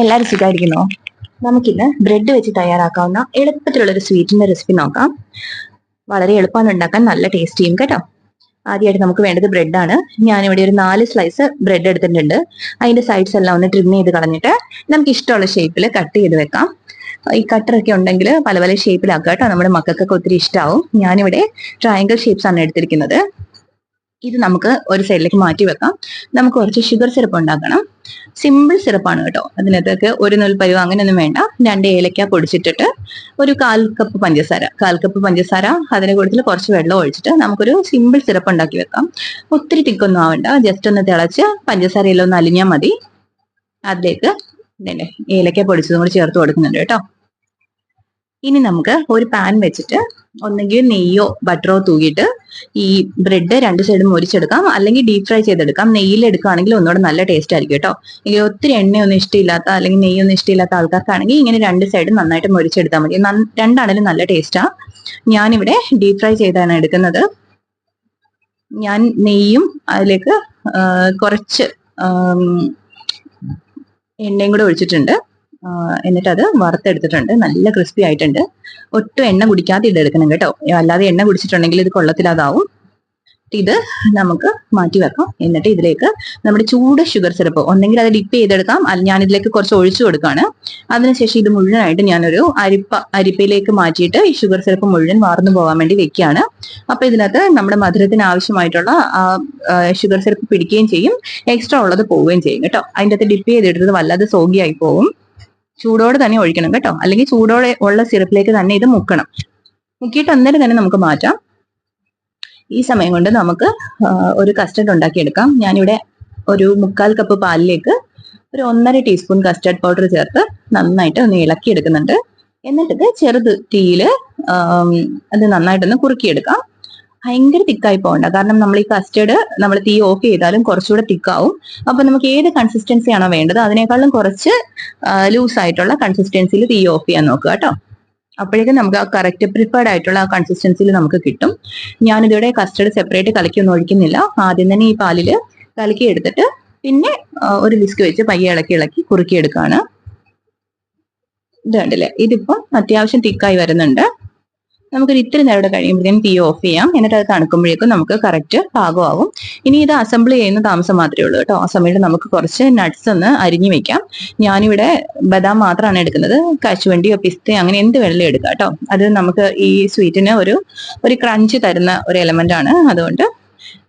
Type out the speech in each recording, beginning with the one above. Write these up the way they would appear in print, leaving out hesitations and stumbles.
എല്ലാവരും സുഖമായിരിക്കുന്നോ? നമുക്കിന്ന് ബ്രെഡ് വെച്ച് തയ്യാറാക്കാവുന്ന എളുപ്പത്തിലുള്ളൊരു സ്വീറ്റിന്റെ റെസിപ്പി നോക്കാം. വളരെ എളുപ്പമാണ് ഉണ്ടാക്കാൻ, നല്ല ടേസ്റ്റ് ചെയ്യും കേട്ടോ. ആദ്യമായിട്ട് നമുക്ക് വേണ്ടത് ബ്രെഡാണ്. ഞാനിവിടെ ഒരു 4 സ്ലൈസ് ബ്രെഡ് എടുത്തിട്ടുണ്ട്. അതിന്റെ സൈഡ്സ് എല്ലാം ഒന്ന് ട്രിം ചെയ്ത് കളഞ്ഞിട്ട് നമുക്ക് ഇഷ്ടമുള്ള ഷേപ്പിൽ കട്ട് ചെയ്ത് വെക്കാം. ഈ കട്ടറൊക്കെ ഉണ്ടെങ്കിൽ പല പല ഷേപ്പിലാക്കാം കേട്ടോ, നമ്മുടെ മക്കൾക്കൊക്കെ ഒത്തിരി ഇഷ്ടമാവും. ഞാനിവിടെ ട്രയാങ്കിൾ ഷേപ്സ് ആണ് എടുത്തിരിക്കുന്നത്. ഇത് നമുക്ക് ഒരു സൈഡിലേക്ക് മാറ്റി വെക്കാം. നമുക്ക് കുറച്ച് ഷുഗർ സിറപ്പ് ഉണ്ടാക്കണം. സിമ്പിൾ സിറപ്പാണ് കേട്ടോ. അതിനകത്തേക്ക് ഒരു നുൽപ്പരുവ അങ്ങനെയൊന്നും വേണ്ട. 2 ഏലക്ക പൊടിച്ചിട്ടിട്ട് ഒരു 1/4 കപ്പ് പഞ്ചസാര അതിന് കൂടുതൽ കുറച്ച് വെള്ളം ഒഴിച്ചിട്ട് നമുക്കൊരു സിമ്പിൾ സിറപ്പ് ഉണ്ടാക്കി വെക്കാം. ഒത്തിരി തിക്കൊന്നും ആവണ്ട, ജസ്റ്റ് ഒന്ന് തിളച്ച് പഞ്ചസാരയെല്ലാം ഒന്ന് അലിഞ്ഞാൽ മതി. അതിലേക്ക് ഏലക്ക പൊടിച്ചതും കൂടി ചേർത്ത് കൊടുക്കുന്നുണ്ട് കേട്ടോ. ഇനി നമുക്ക് ഒരു പാൻ വെച്ചിട്ട് ഒന്നെങ്കിൽ നെയ്യോ ബട്ടറോ തൂകിയിട്ട് ഈ ബ്രെഡ് 2 സൈഡും മൊരിച്ചെടുക്കാം, അല്ലെങ്കിൽ ഡീപ് ഫ്രൈ ചെയ്തെടുക്കാം. നെയ്യിൽ എടുക്കുകയാണെങ്കിൽ ഒന്നുകൂടെ നല്ല ടേസ്റ്റ് ആയിരിക്കും കേട്ടോ. എങ്കിൽ ഒത്തിരി എണ്ണയൊന്നും ഇഷ്ടമില്ലാത്ത അല്ലെങ്കിൽ നെയ്യൊന്നും ഇഷ്ടമില്ലാത്ത ആൾക്കാർക്കാണെങ്കിൽ ഇങ്ങനെ 2 സൈഡും നന്നായിട്ട് മൊരിച്ചെടുത്താൽ മതി. രണ്ടാണെങ്കിലും നല്ല ടേസ്റ്റാ. ഞാനിവിടെ ഡീപ് ഫ്രൈ ചെയ്താണ് എടുക്കുന്നത്. ഞാൻ നെയ്യും അതിലേക്ക് കുറച്ച് എണ്ണയും കൂടെ ഒഴിച്ചിട്ടുണ്ട്. എന്നിട്ട് അത് വറുത്തെടുത്തിട്ടുണ്ട്. നല്ല ക്രിസ്പി ആയിട്ടുണ്ട്. ഒട്ടും എണ്ണ കുടിക്കാതെ ഇതെടുക്കണം കേട്ടോ, അല്ലാതെ എണ്ണ കുടിച്ചിട്ടുണ്ടെങ്കിൽ ഇത് കൊള്ളത്തിലാതാവും. ഇത് നമുക്ക് മാറ്റി വെക്കാം. എന്നിട്ട് ഇതിലേക്ക് നമ്മുടെ ചൂട് ഷുഗർ സിറപ്പ് ഒന്നെങ്കിൽ അത് ഡിപ്പ് ചെയ്തെടുക്കാം, ഞാൻ ഇതിലേക്ക് കുറച്ച് ഒഴിച്ചു കൊടുക്കുകയാണ്. അതിനുശേഷം ഇത് മുഴുവനായിട്ട് ഞാനൊരു അരിപ്പയിലേക്ക് മാറ്റിയിട്ട് ഈ ഷുഗർ സിറപ്പ് മുഴുവൻ വാർന്നു പോകാൻ വേണ്ടി വെക്കുകയാണ്. അപ്പൊ ഇതിനകത്ത് നമ്മുടെ മധുരത്തിന് ആവശ്യമായിട്ടുള്ള ഷുഗർ സിറപ്പ് പിടിക്കുകയും ചെയ്യും, എക്സ്ട്രാ ഉള്ളത് പോവുകയും ചെയ്യും കേട്ടോ. അതിൻ്റെ അകത്ത് ഡിപ്പ് ചെയ്തെടുത്തത് വല്ലാതെ സോഗിയായി പോകും. ചൂടോടെ തന്നെ ഒഴിക്കണം കേട്ടോ, അല്ലെങ്കിൽ ചൂടോടെ ഉള്ള സിറപ്പിലേക്ക് തന്നെ ഇത് മുക്കണം. മുക്കിയിട്ട് അന്നേരം തന്നെ നമുക്ക് മാറ്റാം. ഈ സമയം കൊണ്ട് നമുക്ക് ഒരു കസ്റ്റർഡ് ഉണ്ടാക്കിയെടുക്കാം. ഞാനിവിടെ ഒരു 1/4 കപ്പ് പാലിലേക്ക് ഒരു 1.5 ടീസ്പൂൺ കസ്റ്റർഡ് പൗഡർ ചേർത്ത് നന്നായിട്ട് ഒന്ന് ഇളക്കിയെടുക്കുന്നുണ്ട്. എന്നിട്ട് ചെറുത് തീയിൽ അത് നന്നായിട്ടൊന്ന് കുറുക്കിയെടുക്കാം. ഭയങ്കര തിക്കായി പോകണ്ട, കാരണം നമ്മൾ ഈ കസ്റ്റർഡ് നമ്മൾ തീ ഓഫ് ചെയ്താലും കുറച്ചുകൂടെ തിക്കാവും. അപ്പൊ നമുക്ക് ഏത് കൺസിസ്റ്റൻസി ആണോ വേണ്ടത് അതിനേക്കാളും കുറച്ച് ലൂസ് ആയിട്ടുള്ള കൺസിസ്റ്റൻസിയിൽ തീ ഓഫ് ചെയ്യാൻ നോക്കുക കേട്ടോ. അപ്പോഴേക്കും നമുക്ക് ആ കറക്റ്റ് പ്രിഫേർഡ് ആയിട്ടുള്ള ആ കൺസിസ്റ്റൻസിയിൽ നമുക്ക് കിട്ടും. ഞാനിതിവിടെ കസ്റ്റർഡ് സെപ്പറേറ്റ് കലക്കിയൊന്നും ഒഴിക്കുന്നില്ല. ആദ്യം തന്നെ ഈ പാലിൽ കലക്കി എടുത്തിട്ട് പിന്നെ ഒരു വിസ്ക് വെച്ച് പയ്യെ ഇളക്കി കുറുക്കിയെടുക്കുകയാണ്. ഇത് കണ്ടില്ലേ, ഇതിപ്പം അത്യാവശ്യം തിക്കായി വരുന്നുണ്ട്. നമുക്കൊരു ഇത്തിരി നേരം കഴിയുമ്പോഴത്തേക്കും തീ ഓഫ് ചെയ്യാം. എന്നിട്ട് അത് തണുക്കുമ്പോഴേക്കും നമുക്ക് കറക്റ്റ് പാകമാവും. ഇനി ഇത് അസംബിൾ ചെയ്യുന്ന താമസം മാത്രമേ ഉള്ളൂ കേട്ടോ. ആ സമയത്ത് നമുക്ക് കുറച്ച് നട്ട്സ് ഒന്ന് അരിഞ്ഞു വെക്കാം. ഞാനിവിടെ ബദാം മാത്രമാണ് എടുക്കുന്നത്. കശുവണ്ടിയോ പിസ്തയോ അങ്ങനെ എന്ത് വേണമെങ്കിലും എടുക്കാം കേട്ടോ. അത് നമുക്ക് ഈ സ്വീറ്റിന് ഒരു ക്രഞ്ച് തരുന്ന ഒരു എലമെന്റ് ആണ്. അതുകൊണ്ട്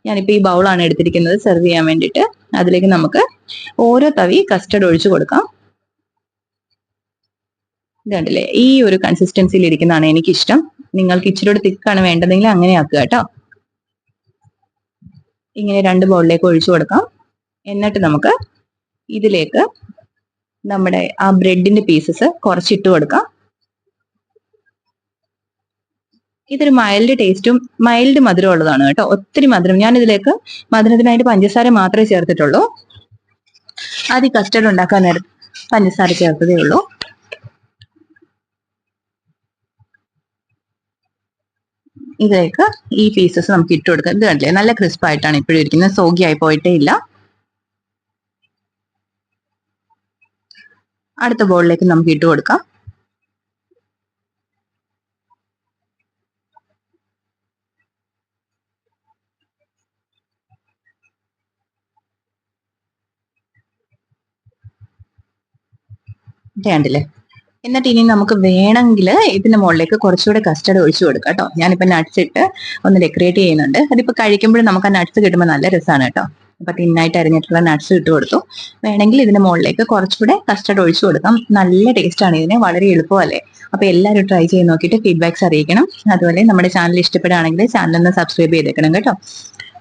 ഞാനിപ്പോൾ ഈ ബൗളാണ് എടുത്തിരിക്കുന്നത് സെർവ് ചെയ്യാൻ വേണ്ടിയിട്ട്. അതിലേക്ക് നമുക്ക് ഓരോ തവി കസ്റ്റർഡ് ഒഴിച്ചു കൊടുക്കാം. ഇത് കണ്ടില്ലേ, ഈ ഒരു കൺസിസ്റ്റൻസിയിൽ ഇരിക്കുന്നതാണ് എനിക്കിഷ്ടം. നിങ്ങൾക്ക് ഇച്ചിരി തിക്കാണ് വേണ്ടതെങ്കിൽ അങ്ങനെ ആക്കുക കേട്ടോ. ഇങ്ങനെ 2 ബൗളിലേക്ക് ഒഴിച്ചു കൊടുക്കാം. എന്നിട്ട് നമുക്ക് ഇതിലേക്ക് നമ്മുടെ ആ ബ്രെഡിന്റെ പീസസ് കുറച്ചിട്ട് കൊടുക്കാം. ഇതൊരു മൈൽഡ് ടേസ്റ്റും മൈൽഡ് മധുരം ഉള്ളതാണ് കേട്ടോ. ഒത്തിരി മധുരം, ഞാൻ ഇതിലേക്ക് മധുരത്തിനായിട്ട് പഞ്ചസാര മാത്രമേ ചേർത്തിട്ടുള്ളൂ. ആദ്യം കസ്റ്റർഡ് ഉണ്ടാക്കാൻ നേരം പഞ്ചസാര ചേർത്തതേ ഉള്ളൂ. ഇതിലേക്ക് ഈ പീസസ് നമുക്ക് ഇട്ട് കൊടുക്കാം. ഇത് കണ്ടില്ലേ, നല്ല ക്രിസ്പ് ആയിട്ടാണ് ഇപ്പോഴും ഇരിക്കുന്നത്, സോഗി ആയി പോയിട്ടേ ഇല്ല. അടുത്ത ബോളിലേക്ക് നമുക്ക് ഇട്ട് കൊടുക്കാം. കണ്ടില്ലേ, എന്നിട്ട് ഇനി നമുക്ക് വേണമെങ്കിൽ ഇതിന്റെ മുകളിലേക്ക് കുറച്ചുകൂടെ കസ്റ്റർഡ് ഒഴിച്ചു കൊടുക്കാം കേട്ടോ. ഞാനിപ്പോൾ നട്ട്സ് ഇട്ട് ഒന്ന് ഡെക്കറേറ്റ് ചെയ്യുന്നുണ്ട്. അതിപ്പോൾ കഴിക്കുമ്പോഴും നമുക്ക് ആ നട്ട്സ് കിട്ടുമ്പോൾ നല്ല രസമാണ് കേട്ടോ. അപ്പൊ തിന്നായിട്ട് അരിഞ്ഞിട്ടുള്ള നട്ട്സ് ഇട്ട് കൊടുത്തു. വേണമെങ്കിൽ ഇതിന്റെ മുകളിലേക്ക് കുറച്ചുകൂടെ കസ്റ്റർഡ് ഒഴിച്ചു കൊടുക്കാം. നല്ല ടേസ്റ്റ് ആണ് ഇതിന്, വളരെ എളുപ്പമല്ലേ. അപ്പൊ എല്ലാവരും ട്രൈ ചെയ്ത് നോക്കിയിട്ട് ഫീഡ്ബാക്സ് അറിയിക്കണം. അതുപോലെ നമ്മുടെ ചാനൽ ഇഷ്ടപ്പെടുകയാണെങ്കിൽ ചാനൽ ഒന്ന് സബ്സ്ക്രൈബ് ചെയ്തേക്കണം കേട്ടോ.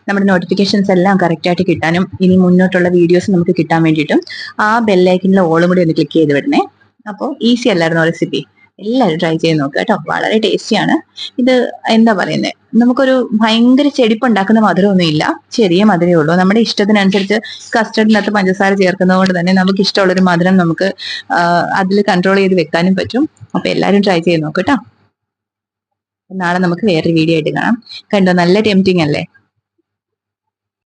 നമ്മുടെ നോട്ടിഫിക്കേഷൻസ് എല്ലാം കറക്റ്റ് ആയിട്ട് കിട്ടാനും ഇനി മുന്നോട്ടുള്ള വീഡിയോസ് നമുക്ക് കിട്ടാൻ വേണ്ടിയിട്ടും ആ ബെല്ലൈക്കനിലെ ഓളും കൂടി ഒന്ന് ക്ലിക്ക് ചെയ്ത് വിടണേ. അപ്പോൾ ഈസി അല്ലായിരുന്നു റെസിപ്പി. എല്ലാവരും ട്രൈ ചെയ്ത് നോക്കുക കേട്ടോ. വളരെ ടേസ്റ്റിയാണ് ഇത്. എന്താ പറയുന്നത്, നമുക്കൊരു ഭയങ്കര ചെടിപ്പുണ്ടാക്കുന്ന മധുരമൊന്നും ഇല്ല, ചെറിയ മധുരമേ ഉള്ളൂ. നമ്മുടെ ഇഷ്ടത്തിനനുസരിച്ച് കസ്റ്റർഡിനകത്ത് പഞ്ചസാര ചേർക്കുന്നത് കൊണ്ട് തന്നെ നമുക്ക് ഇഷ്ടമുള്ളൊരു മധുരം നമുക്ക് അതിൽ കൺട്രോൾ ചെയ്ത് വെക്കാനും പറ്റും. അപ്പൊ എല്ലാവരും ട്രൈ ചെയ്ത് നോക്കുക കേട്ടോ. നാളെ നമുക്ക് വേറൊരു വീഡിയോ ആയിട്ട് കാണാം. കണ്ടോ, നല്ല ടെംപ്റ്റിംഗ് അല്ലേ?